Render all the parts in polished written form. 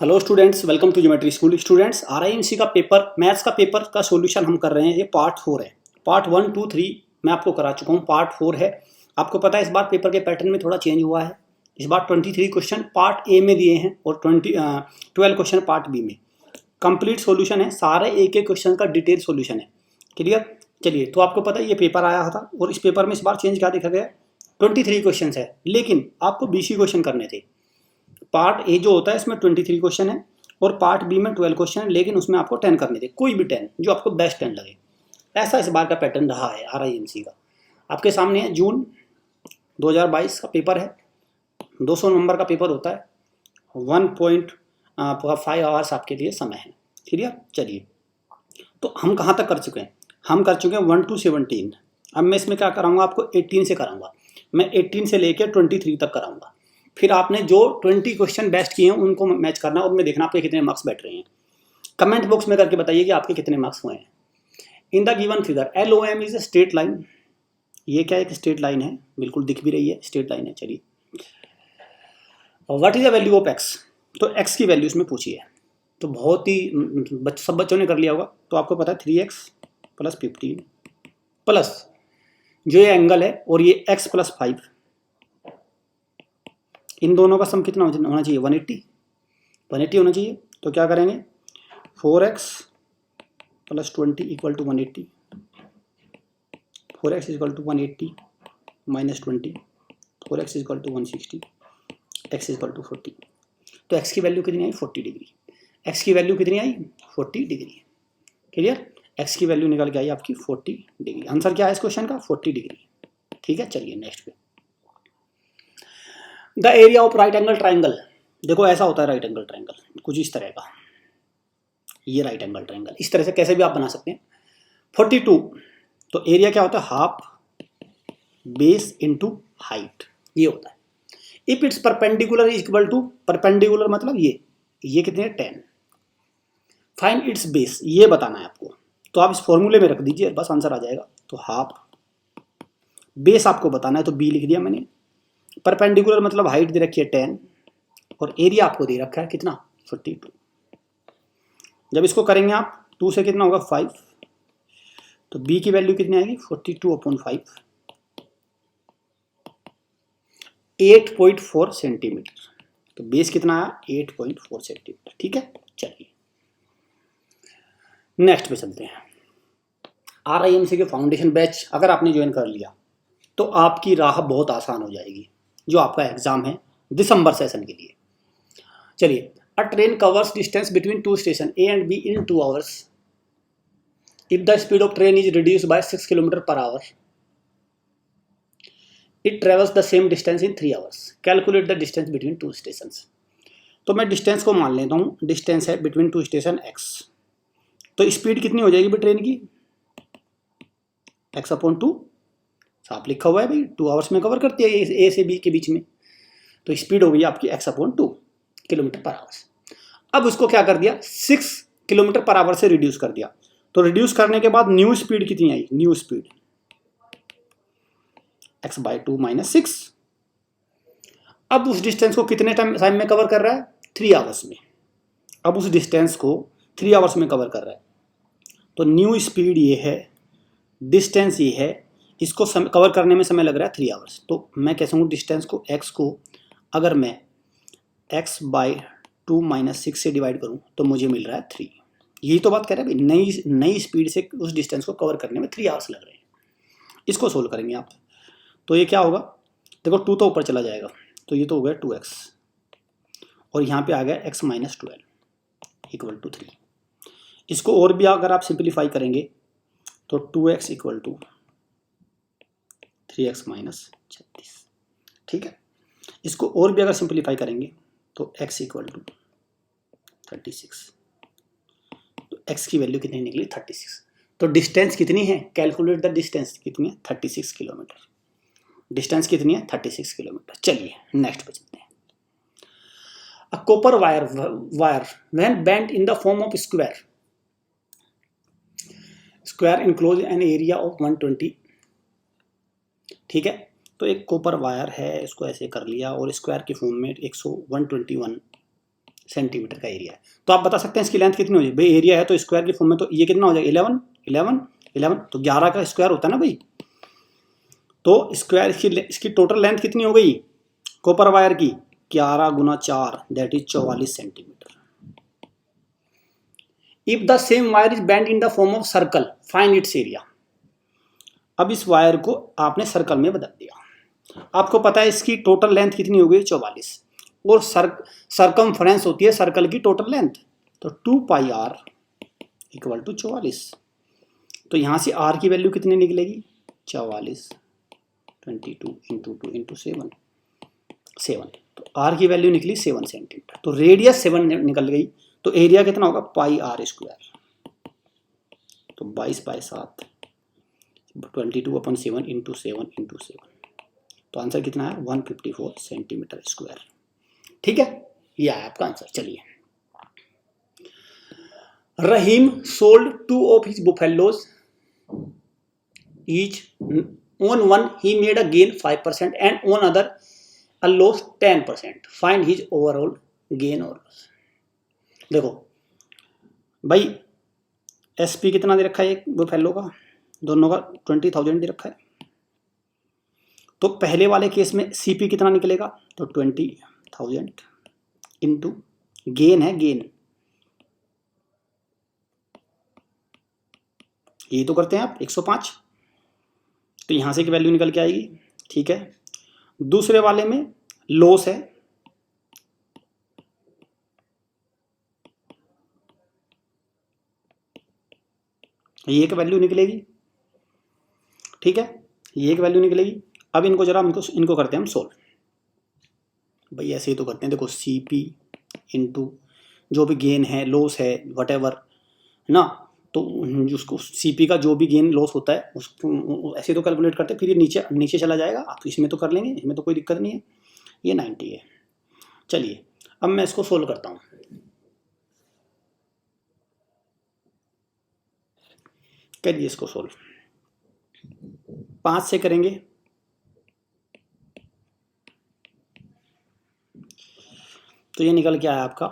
Hello students, welcome to geometry school. Students, RIMC का पेपर, maths का पेपर का सॉल्यूशन हम कर रहे हैं। ये पार्ट 4 है। पार्ट 1, 2, 3 मैं आपको करा चुका हूँ, पार्ट 4 है। आपको पता है इस बार पेपर के पैटर्न में थोड़ा चेंज हुआ है। इस बार 23 क्वेश्चन पार्ट ए में दिए हैं और 12 क्वेश्चन पार्ट बी में। कंप्लीट सॉल्यूशन है, सारे एक एक क्वेश्चन का डिटेल सॉल्यूशन है। क्लियर? चलिए, तो आपको पता है ये पेपर आया था और इस पेपर में इस बार चेंज क्या देखा गया, 23 क्वेश्चन है, लेकिन आपको 20 क्वेश्चन करने थे। पार्ट ए जो होता है इसमें 23 क्वेश्चन है और पार्ट बी में 12 क्वेश्चन है, लेकिन उसमें आपको 10 करने थे, कोई भी 10 जो आपको बेस्ट 10 लगे। ऐसा इस बार का पैटर्न रहा है आरआईएमसी का। आपके सामने है जून 2022 का पेपर है, 200 नंबर का पेपर होता है, 1.5 आवर्स आपके लिए समय है। क्लियर? चलिए, तो हम कहाँ तक कर चुके हैं? हम कर चुके हैं 1 to 17। अब मैं इसमें क्या कराऊंगा, आपको 18 से कराऊंगा। मैं 18 से लेकर 23 तक कराऊंगा। फिर आपने जो 20 क्वेश्चन बेस्ट किए हैं उनको मैच करना और उनमें देखना आपके कितने मार्क्स बैठ रहे हैं। कमेंट बॉक्स में करके बताइए कि आपके कितने मार्क्स हुए हैं। In the given figure LOM is a straight line. ये क्या एक स्ट्रेट लाइन है, बिल्कुल दिख भी रही है, स्ट्रेट लाइन है। चलिए, what is the value of x? तो x की वैल्यू इसमें पूछी है, तो बहुत ही सब बच्चों ने कर लिया होगा। तो आपको पता है 3x + 15 प्लस जो ये एंगल है और ये x + 5, इन दोनों का सम कितना होना चाहिए? 180 होना चाहिए। तो क्या करेंगे, 4x + 20 = 180, 4x = 180 - 20, 4x = 160, x = 40। तो x की वैल्यू कितनी आई? 40 डिग्री। x की वैल्यू कितनी आई? 40 डिग्री। क्लियर? x की वैल्यू निकल के आई आपकी 40 डिग्री। आंसर क्या है इस क्वेश्चन का? 40 डिग्री। ठीक है, चलिए नेक्स्ट पे। The area of right angle triangle. देखो ऐसा होता है राइट एंगल ट्राइंगल, कुछ इस तरह का। ये राइट एंगल ट्राइंगल इस तरह से कैसे भी आप बना सकते हैं। 42, तो एरिया क्या होता है? हाफ बेस इनटू हाइट, ये होता है। If it's perpendicular is equal to, perpendicular मतलब ये कितने? 10। फाइंड इट्स बेस, ये बताना है आपको। तो आप इस फॉर्मूले में रख दीजिए, बस आंसर आ जाएगा। तो हाफ बेस आपको बताना है, तो बी लिख दिया मैंने। परपेंडिकुलर मतलब हाइट दे रखी है 10 और एरिया आपको दे रखा है कितना? 42। जब इसको करेंगे आप 2 से कितना होगा? 5। तो b की वैल्यू कितनी आएगी? 42/5, 8.4 सेंटीमीटर। तो बेस कितना आया? 8.4 सेंटीमीटर। ठीक है, चलिए नेक्स्ट पे चलते हैं। आरआईएमसी के फाउंडेशन बैच अगर आपने ज्वाइन कर लिया तो आपकी राह बहुत आसान हो जाएगी, जो आपका एग्जाम है दिसंबर सेशन के लिए। चलिए, अ train covers distance between 2 station A and B in 2 hours. If the speed of train is reduced by 6 km/h, it travels the same distance in 3 hours. Calculate the distance between 2 stations. तो मैं distance को मान लेता हूँ, distance है between 2 station x। तो speed कितनी हो जाएगी ट्रेन की? x/2। साफ लिखा हुआ है भाई, 2 आवर्स में कवर करती है A से B के बीच में। तो स्पीड हो गई आपकी x/2 km/h। अब उसको क्या कर दिया? 6 km/h से रिड्यूस कर दिया। तो रिड्यूस करने के बाद न्यू स्पीड कितनी आई? New speed x/2 - 6। अब उस डिस्टेंस को कितने टाइम में कवर कर रहा है? 3 आवर्स में। अब उस डिस्टेंस को 3 आवर्स में कवर कर रहा है। तो न्यू स्पीड ये है, डिस्टेंस ये है, इसको कवर करने में समय लग रहा है 3 आवर्स। तो मैं कैसे हूँ, डिस्टेंस को x को अगर मैं x/2 - 6 से डिवाइड करूँ तो मुझे मिल रहा है 3। यही तो बात कर रहे हैं भाई, नई स्पीड से उस डिस्टेंस को कवर करने में 3 आवर्स लग रहे हैं। इसको सोल्व करेंगे आप, तो ये क्या होगा? देखो 2 तो ऊपर चला जाएगा, तो ये तो हो गया 2x और यहाँ पे आ गया x - 12 = 3। इसको और भी अगर आप सिंप्लीफाई करेंगे तो 2x = 3x - 36। ठीक है, इसको और भी अगर सिंप्लीफाई करेंगे तो x = 36। तो x की वैल्यू कितनी निकली? 36। तो डिस्टेंस कितनी है? कैलकुलेट द डिस्टेंस कितनी है? 36 किलोमीटर। डिस्टेंस कितनी है? 36 किलोमीटर। चलिए नेक्स्ट पे चलते हैं। A copper wire when bent in the form of square enclose an area of 120। ठीक है, तो एक कॉपर वायर है, इसको ऐसे कर लिया और स्क्वायर की फॉर्म में 121 सेंटीमीटर का एरिया है। तो आप बता सकते हैं इसकी लेंथ कितनी हो जाएगी भाई, एरिया है तो स्क्वायर की फॉर्म में, तो ये कितना हो जाएगा 11 11 11, तो 11 का स्क्वायर होता है ना भाई। तो स्क्वायर इसकी टोटल लेंथ कितनी हो गई कॉपर वायर की, 11 गुना 4 that is 44 centimetre. If the same wire is bend in the form of circle find its area. अब इस वायर को आपने सर्कल में बदल दिया, आपको पता है इसकी टोटल लेंथ कितनी हो गई 44, और सरकमफ्रेंस होती है सर्कल की टोटल लेंथ, तो 2 पाई आर इक्वल टू 44। तो यहाँ से आर की वैल्यू कितनी निकलेगी 44, 22 इंटू 2 इंटू 7 तो आर की वैल्यू निकली 7 सेंटीमीटर। तो रेडियस 7 निकल गई, तो एरिया कितना होगा पाई आर स्क्वायर, तो 22/7 22/7 इंटू 7 इंटू 7, तो आंसर कितना है 154 सेंटीमीटर स्क्वायर। ठीक है, ये आया आपका आंसर। चलिए, Rahim sold 2 of his buffaloes each, on one he made a gain 5% and on other a loss 10%, find his overall gain or loss। देखो भाई एसपी कितना दे रखा है एक बुफेलो का, दोनों का 20,000 दे रखा है, तो पहले वाले केस में सीपी कितना निकलेगा, तो 20,000 इंटू गेन है, गेन ये तो करते हैं आप 105, तो यहां से की वैल्यू निकल के आएगी। ठीक है, दूसरे वाले में लॉस है, ये एक वैल्यू निकलेगी। ठीक है, ये एक वैल्यू निकलेगी। अब इनको जरा इनको करते हैं हम सोल्व। भाई ऐसे ही तो करते हैं, देखो सीपी इंटू जो भी गेन है लॉस है वटेवर है ना, तो उसको सीपी का जो भी गेन लॉस होता है उसको ऐसे तो कैलकुलेट करते हैं, फिर ये नीचे नीचे चला जाएगा। आप तो इसमें तो कर लेंगे, इसमें तो कोई दिक्कत नहीं है। ये 90 है। चलिए अब मैं इसको सोल्व करता हूँ। करिए इसको सोल्व, 5 से करेंगे, तो ये निकल के आया आपका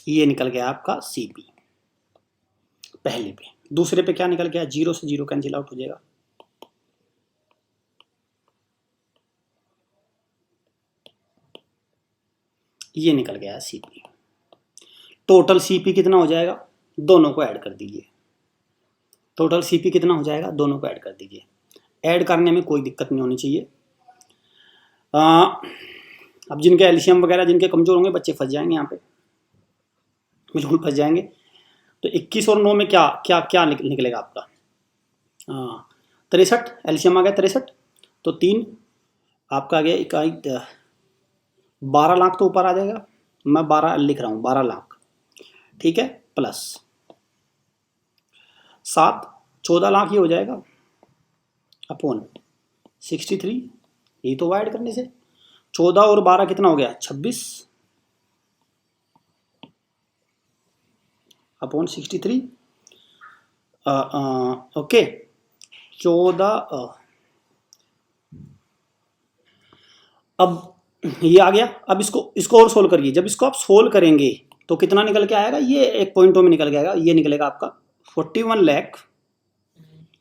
ये निकल गया आपका सीपी पहले पे। दूसरे पे क्या निकल गया, 0 से 0 कैंसिल आउट हो जाएगा, ये निकल गया सीपी। टोटल सीपी कितना हो जाएगा, दोनों को ऐड कर दीजिए। टोटल सीपी कितना हो जाएगा, दोनों को ऐड कर दीजिए। ऐड करने में कोई दिक्कत नहीं होनी चाहिए। अब जिनके एल्शियम वगैरह जिनके कमजोर होंगे बच्चे फंस जाएंगे, यहाँ पे बिल्कुल फंस जाएंगे। तो 21 और 9 में क्या क्या क्या निकलेगा आपका, 63 एल्शियम आ गया 63, तो 3 आपका आ गया इकाई 12 लाख तो ऊपर आ जाएगा, मैं 12 लिख रहा हूँ 12 लाख। ठीक है, प्लस 7 14 लाख ये हो जाएगा अपॉन 63, ये तो ऐड करने से 14 और 12 कितना हो गया 26 अपॉन 63। ओके 14 अब ये आ गया। अब इसको और सोल्व करिए। जब इसको आप सोल्व करेंगे तो कितना निकल के आएगा, ये एक पॉइंटों में निकल के आएगा। ये निकलेगा आपका 41 लाख,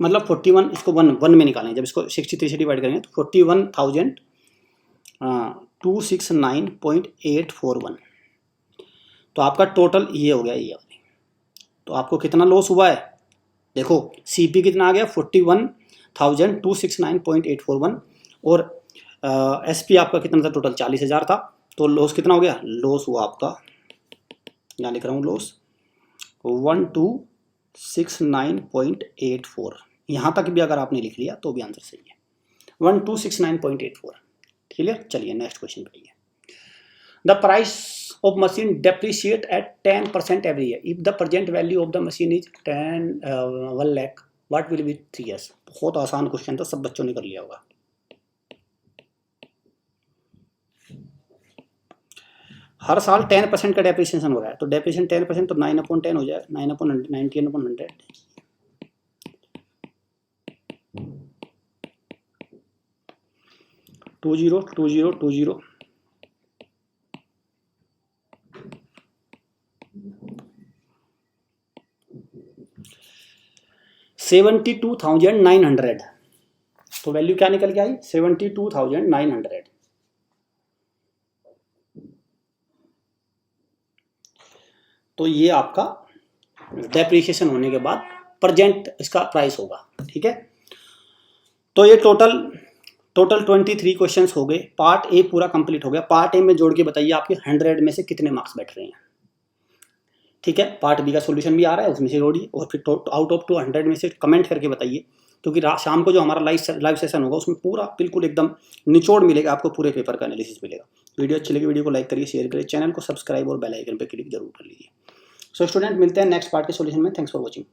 मतलब 41 इसको वन में निकालेंगे। जब इसको 63 से डिवाइड करेंगे तो 41,269.841, तो आपका टोटल ये हो गया ये वाली। तो आपको कितना लॉस हुआ है, देखो सीपी कितना आ गया 41,269.841 और एसपी आपका कितना था, टोटल 40,000 था। तो लॉस कितना हो गया, लॉस हुआ आपका, यहाँ लिख रहा हूँ लॉस 1269.84। यहाँ तक भी अगर आपने लिख लिया तो भी आंसर सही है, 1269.84। क्लियर। चलिए नेक्स्ट क्वेश्चन पे। The price of machine depreciate at 10% every year if the present value of the machine is 1 lakh, what will be 3 years। बहुत आसान क्वेश्चन था, सब बच्चों ने कर लिया होगा। हर साल 10% का डेप्रिसिएशन हो रहा है, तो डेप्रिसिएशन 10% तो 9/10 हो जाएगा, 9/90/100। 20 72,900, तो वैल्यू क्या निकल के आई 72,900। तो ये आपका डेप्रिसिएशन होने के बाद प्रेजेंट इसका प्राइस होगा, ठीक है। तो ये टोटल 23 क्वेश्चंस हो गए। पार्ट ए पूरा कंप्लीट हो गया। पार्ट ए में जोड़ के बताइए आपके 100 में से कितने मार्क्स बैठ रहे हैं, ठीक है। पार्ट बी का सॉल्यूशन भी आ रहा है, उसमें से जोड़िए और फिर आउट ऑफ 200 में से कमेंट करके बताइए, क्योंकि शाम को जो हमारा लाइव सेशन होगा उसमें पूरा बिल्कुल एकदम निचोड़ मिलेगा आपको, पूरे पेपर का एनालिसिस मिलेगा। वीडियो अच्छी लगी वीडियो को लाइक करिए, शेयर करिए, चैनल को सब्सक्राइब और बेल आइकन पर क्लिक जरूर कर लीजिए। सो स्टूडेंट, मिलते हैं नेक्स्ट पार्ट के सॉल्यूशन में। Thanks for watching.